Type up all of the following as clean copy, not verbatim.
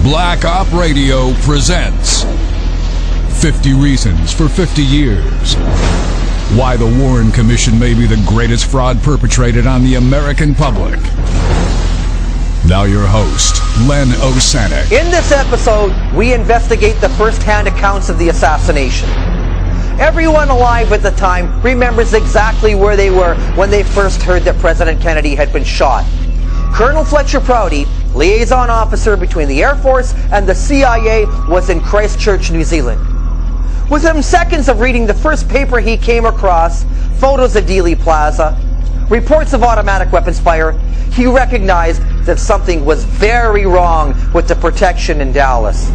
Black Op Radio presents 50 Reasons for 50 Years. Why the Warren Commission may be the greatest fraud perpetrated on the American public. Now your host, Len Osanek. In this episode, we investigate the first-hand accounts of the assassination. Everyone alive at the time remembers exactly where they were when they first heard that President Kennedy had been shot. Colonel Fletcher Prouty, liaison officer between the Air Force and the CIA, was in Christchurch, New Zealand. Within seconds of reading the first paper he came across, photos of Dealey Plaza, reports of automatic weapons fire, he recognized that something was very wrong with the protection in Dallas.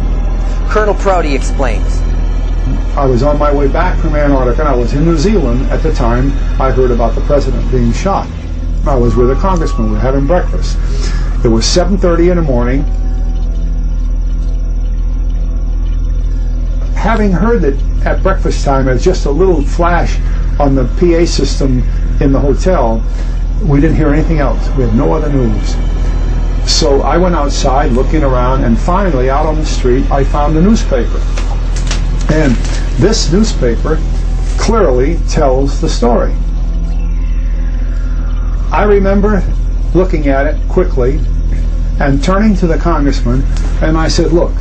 Colonel Prouty explains. I was on my way back from Antarctica, and I was in New Zealand at the time I heard about the president being shot. I was with a congressman. We were having breakfast. It was 7:30 in the morning. Having heard that at breakfast time as just a little flash on the PA system in the hotel, we didn't hear anything else. We had no other news. So I went outside looking around, and finally out on the street I found a newspaper. And this newspaper clearly tells the story. I remember looking at it quickly and turning to the congressman, and I said, look,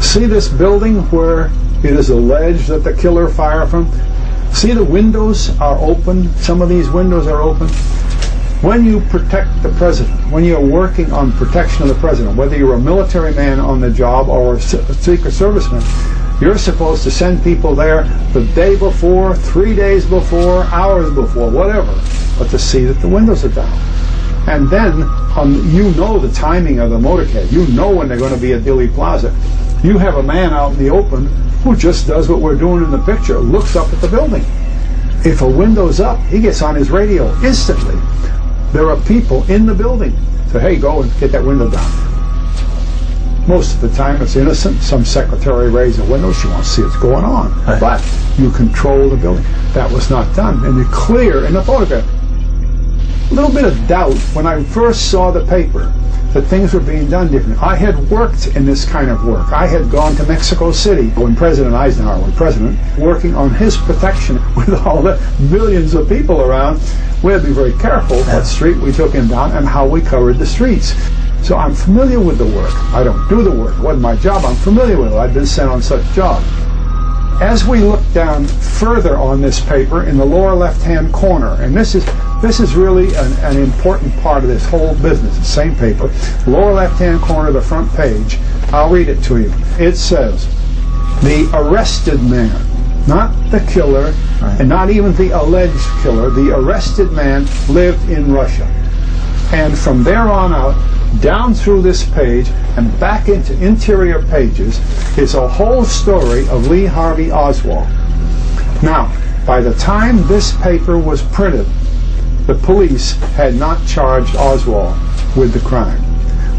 see this building where it is alleged that the killer fired from? See the windows are open? Some of these windows are open. When you protect the president, when you're working on protection of the president, whether you're a military man on the job or a Secret Serviceman, you're supposed to send people there the day before, 3 days before, hours before, whatever, but to see that the windows are down. And then, you know the timing of the motorcade. You know when they're going to be at Dealey Plaza. You have a man out in the open who just does what we're doing in the picture, looks up at the building. If a window's up, he gets on his radio instantly. There are people in the building. So, hey, go and get that window down. Most of the time it's innocent. Some secretary raised a window. She wants to see what's going on. Right. But you control the building. That was not done. And it's clear in the photograph. A little bit of doubt when I first saw the paper that things were being done differently. I had worked in this kind of work. I had gone to Mexico City when President Eisenhower was president, working on his protection with all the millions of people around. We had to be very careful what street we took him down and how we covered the streets. So I'm familiar with the work. I don't do the work. It wasn't my job. I'm familiar with it. I've been sent on such jobs. As we look down further on this paper in the lower left-hand corner, and this is really an important part of this whole business, the same paper, lower left-hand corner of the front page, I'll read it to you. It says, the arrested man, not the killer, right, and not even the alleged killer, the arrested man lived in Russia. And from there on out, down through this page and back into interior pages is a whole story of Lee Harvey Oswald. Now, by the time this paper was printed, the police had not charged Oswald with the crime,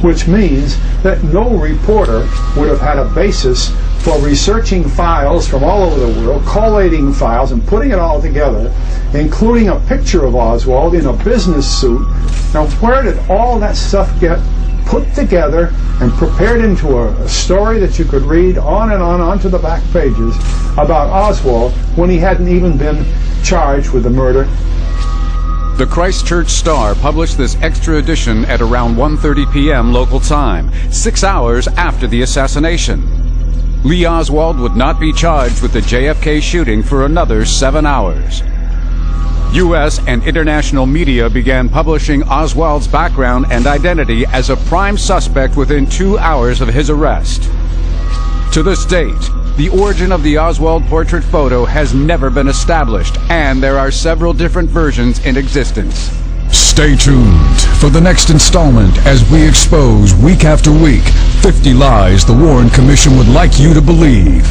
which means that no reporter would have had a basis for researching files from all over the world, collating files and putting it all together, including a picture of Oswald in a business suit. Now, where did all that stuff get put together and prepared into a story that you could read on and on to the back pages about Oswald when he hadn't even been charged with the murder? The Christchurch Star published this extra edition at around 1:30 p.m. local time, 6 hours after the assassination. Lee Oswald would not be charged with the JFK shooting for another 7 hours. U.S. and international media began publishing Oswald's background and identity as a prime suspect within 2 hours of his arrest. To this date, the origin of the Oswald portrait photo has never been established, and there are several different versions in existence. Stay tuned for the next installment as we expose week after week 50 lies the Warren Commission would like you to believe.